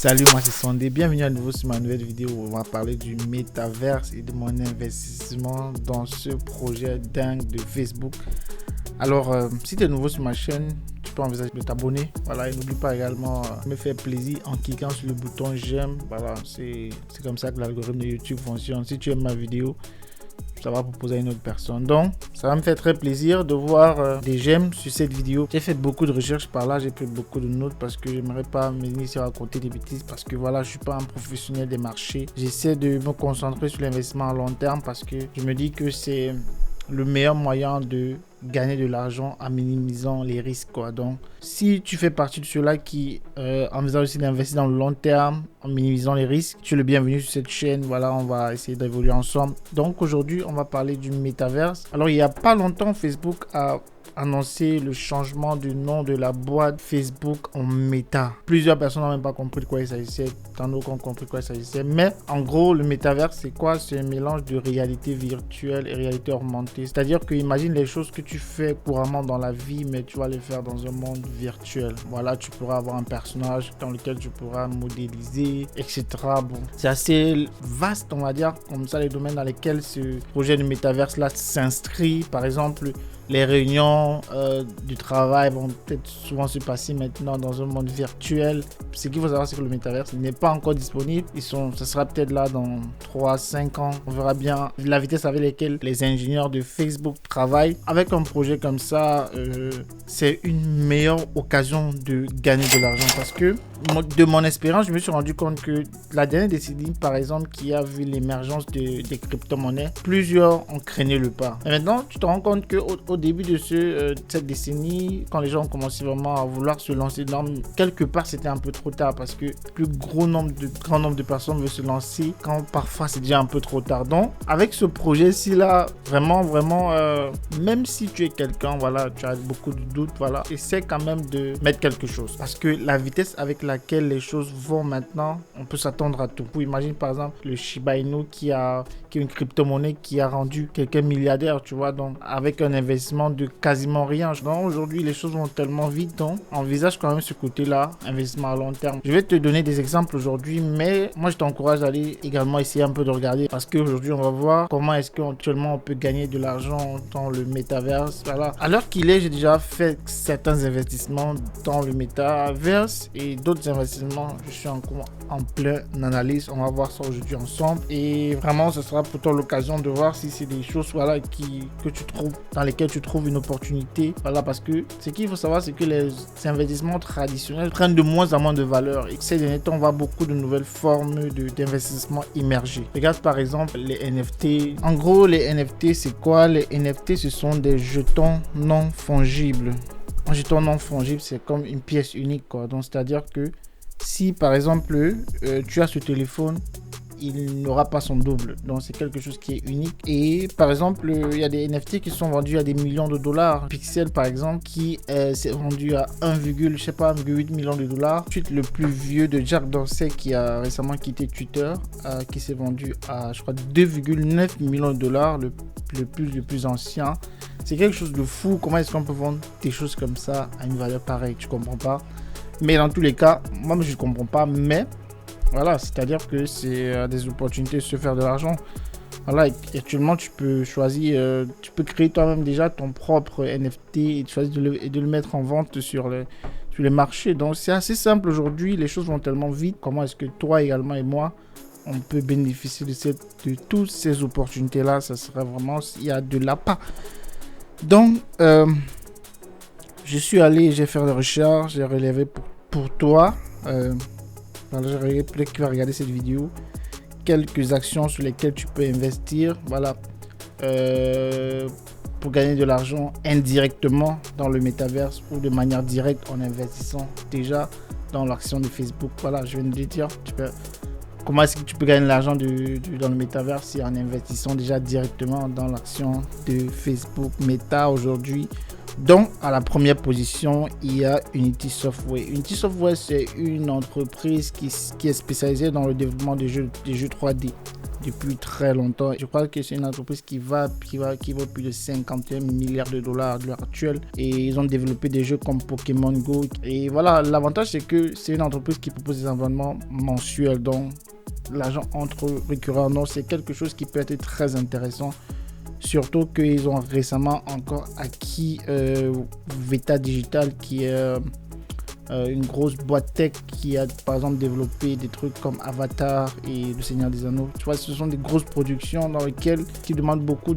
Salut, moi c'est Sondé, bienvenue à nouveau sur ma nouvelle vidéo où on va parler du métaverse et de mon investissement dans ce projet dingue de Facebook. Alors, si tu es nouveau sur ma chaîne, tu peux envisager de t'abonner. Voilà, et n'oublie pas également de me faire plaisir en cliquant sur le bouton j'aime. Voilà, c'est comme ça que l'algorithme de YouTube fonctionne. Si tu aimes ma vidéo, ça va proposer à une autre personne. Donc, ça va me faire très plaisir de voir des j'aime sur cette vidéo. J'ai fait beaucoup de recherches par là, j'ai pris beaucoup de notes parce que j'aimerais pas m'initier à raconter des bêtises parce que voilà, je suis pas un professionnel des marchés. J'essaie de me concentrer sur l'investissement à long terme parce que je me dis que c'est le meilleur moyen de gagner de l'argent en minimisant les risques, quoi. Donc si tu fais partie de ceux-là qui envisagent aussi d'investir dans le long terme en minimisant les risques, tu es le bienvenu sur cette chaîne. Voilà, on va essayer d'évoluer ensemble. Donc aujourd'hui on va parler du métaverse. Alors il y a pas longtemps, Facebook a annoncé le changement du nom de la boîte Facebook en Meta. Plusieurs personnes n'ont même pas compris de quoi il s'agissait, tant d'autres ont compris de quoi il s'agissait. Mais en gros, le métaverse, c'est quoi? C'est un mélange de réalité virtuelle et réalité augmentée. C'est-à-dire que imagine les choses que tu fais couramment dans la vie, mais tu vas les faire dans un monde virtuel. Voilà, tu pourras avoir un personnage dans lequel tu pourras modéliser, etc. Bon, c'est assez vaste, on va dire, comme ça, les domaines dans lesquels ce projet de métaverse-là s'inscrit. Par exemple, les réunions du travail vont peut-être souvent se passer maintenant dans un monde virtuel. Ce qu'il faut savoir, c'est que le métaverse n'est pas encore disponible. Ça sera peut-être là dans 3-5 ans. On verra bien la vitesse avec laquelle les ingénieurs de Facebook travaillent. Avec un projet comme ça, c'est une meilleure occasion de gagner de l'argent parce que de mon expérience, je me suis rendu compte que la dernière décennie, par exemple, qui a vu l'émergence des crypto-monnaies, plusieurs ont craigné le pas. Et maintenant, tu te rends compte qu'au début de cette décennie, quand les gens ont commencé vraiment à vouloir se lancer dedans, quelque part, c'était un peu trop tard parce que le grand nombre de personnes veulent se lancer quand parfois c'est déjà un peu trop tard. Donc, avec ce projet-ci là, vraiment, même si tu es quelqu'un, voilà, tu as beaucoup de doutes, voilà, essaie quand même de mettre quelque chose parce que la vitesse avec laquelle les choses vont maintenant, on peut s'attendre à tout. Imagine par exemple le Shiba Inu qui est une crypto-monnaie qui a rendu quelqu'un milliardaire, tu vois, donc avec un investissement de quasiment rien. Donc aujourd'hui les choses vont tellement vite, donc envisage quand même ce côté-là, investissement à long terme. Je vais te donner des exemples aujourd'hui, mais moi je t'encourage d'aller également essayer un peu de regarder parce qu'aujourd'hui on va voir comment est-ce qu'actuellement on peut gagner de l'argent dans le métaverse. Voilà. À l'heure qu'il est, j'ai déjà fait certains investissements dans le métaverse et d'autres investissements, je suis en pleine analyse. On va voir ça aujourd'hui ensemble et vraiment ce sera pour toi l'occasion de voir si c'est des choses, voilà, que tu trouves, dans lesquelles tu trouves une opportunité. Voilà, parce que ce qu'il faut savoir, c'est que les investissements traditionnels prennent de moins en moins de valeur et ces derniers temps on voit beaucoup de nouvelles formes d'investissement immergées. Regarde par exemple les NFT. En gros, les NFT, c'est quoi? Les NFT, ce sont des jetons non fongibles. Un jeton non fongible, c'est comme une pièce unique, quoi. Donc, c'est-à-dire que si, par exemple, tu as ce téléphone, il n'aura pas son double. Donc, c'est quelque chose qui est unique. Et, par exemple, il y a des NFT qui sont vendus à des millions de dollars. Pixel, par exemple, qui s'est vendu à 1,8 million de dollars. Ensuite, le plus vieux de Jack Dorsey, qui a récemment quitté Twitter, qui s'est vendu à, je crois, 2,9 millions de dollars, le plus ancien. C'est quelque chose de fou. Comment est-ce qu'on peut vendre des choses comme ça à une valeur pareille? Tu comprends pas. Mais dans tous les cas, moi je ne comprends pas. Mais voilà, c'est-à-dire que c'est des opportunités de se faire de l'argent. Voilà, actuellement tu peux choisir, tu peux créer toi-même déjà ton propre NFT et choisir de le mettre en vente sur les marchés. Donc c'est assez simple aujourd'hui. Les choses vont tellement vite. Comment est-ce que toi également et moi, on peut bénéficier de toutes ces opportunités-là? Ça serait vraiment, il y a de l'appât. Donc, je suis allé, j'ai fait des recherches, j'ai relevé pour toi, j'ai relevé pour qui va regarder cette vidéo, quelques actions sur lesquelles tu peux investir, voilà, pour gagner de l'argent indirectement dans le métaverse ou de manière directe en investissant déjà dans l'action de Facebook. Voilà, je viens de te dire, comment est-ce que tu peux gagner de l'argent dans le métaverse? C'est en investissant déjà directement dans l'action de Facebook Meta aujourd'hui. Donc, à la première position, il y a Unity Software. Unity Software, c'est une entreprise qui est spécialisée dans le développement des jeux 3D. depuis très longtemps. Je crois que c'est une entreprise qui vaut plus de 51 milliards de dollars à l'heure actuelle. Et ils ont développé des jeux comme Pokémon Go. Et voilà, l'avantage c'est que c'est une entreprise qui propose des abonnements mensuels. Donc l'argent entre récurrent, donc c'est quelque chose qui peut être très intéressant. Surtout qu'ils ont récemment encore acquis Veta Digital, qui est une grosse boîte tech qui a par exemple développé des trucs comme Avatar et Le Seigneur des Anneaux. Tu vois, ce sont des grosses productions dans lesquelles qui demandent beaucoup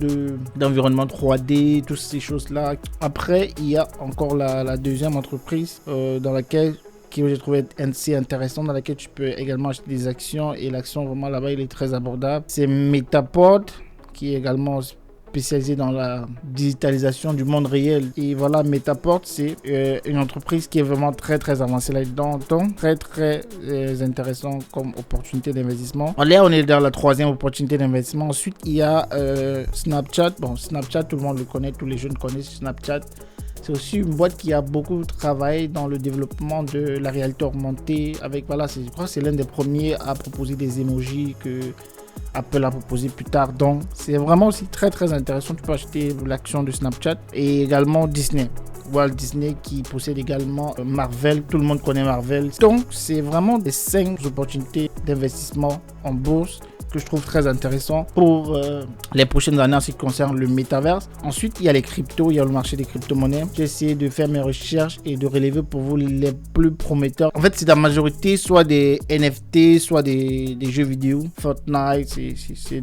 d'environnement 3D, toutes ces choses-là. Après, il y a encore la deuxième entreprise dans laquelle que j'ai trouvé assez intéressant, dans laquelle tu peux également acheter des actions, et l'action vraiment là-bas il est très abordable. C'est Metapod, qui est également spécialisé dans la digitalisation du monde réel. Et voilà, Metaport, c'est une entreprise qui est vraiment très très avancée là-dedans, donc très très intéressant comme opportunité d'investissement. Là, on est dans la troisième opportunité d'investissement. Ensuite, il y a Snapchat. Bon, Snapchat, tout le monde le connaît, tous les jeunes connaissent Snapchat. C'est aussi une boîte qui a beaucoup travaillé dans le développement de la réalité augmentée. Avec, voilà, je crois que c'est l'un des premiers à proposer des emojis que Apple a proposé plus tard. Donc, c'est vraiment aussi très très intéressant. Tu peux acheter l'action de Snapchat. Et également Disney. Walt Disney qui possède également Marvel. Tout le monde connaît Marvel. Donc, c'est vraiment des 5 opportunités d'investissement en bourse que je trouve très intéressant pour les prochaines années en ce qui concerne le métaverse. Ensuite, il y a les cryptos, il y a le marché des crypto-monnaies. J'ai essayé de faire mes recherches et de relever pour vous les plus prometteurs. En fait, c'est la majorité soit des NFT, soit des jeux vidéo. Fortnite,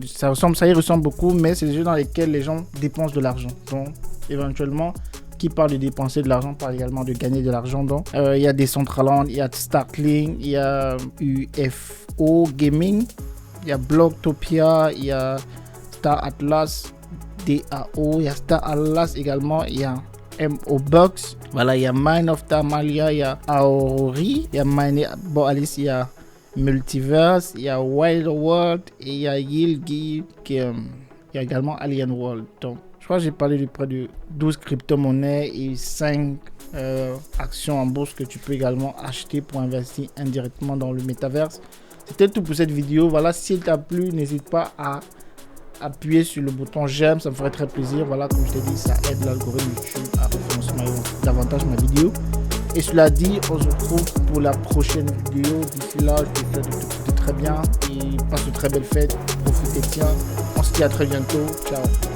ça y ressemble beaucoup, mais c'est des jeux dans lesquels les gens dépensent de l'argent. Donc, éventuellement, qui parle de dépenser de l'argent parle également de gagner de l'argent. Donc, il y a Decentraland, il y a Starkling, il y a UFO Gaming. Il y a Blocktopia, il y a Star Atlas, DAO, il y a Star Atlas également, il y a MOBox, voilà, il y a Mine of Tamalia, il y a Aori, il y a Alice, il y a Multiverse, il y a Wild World et il y a Yilgi, il y a également Alien World. Donc, je crois que j'ai parlé de près de 12 crypto-monnaies et 5 actions en bourse que tu peux également acheter pour investir indirectement dans le métaverse. C'était tout pour cette vidéo. Voilà, si elle t'a plu, n'hésite pas à appuyer sur le bouton j'aime, ça me ferait très plaisir. Voilà, comme je t'ai dit, ça aide l'algorithme YouTube à référencer davantage ma vidéo. Et cela dit, on se retrouve pour la prochaine vidéo. D'ici là, je te souhaite de très bien et passe de très belles fêtes. Profitez, tiens. On se dit à très bientôt. Ciao.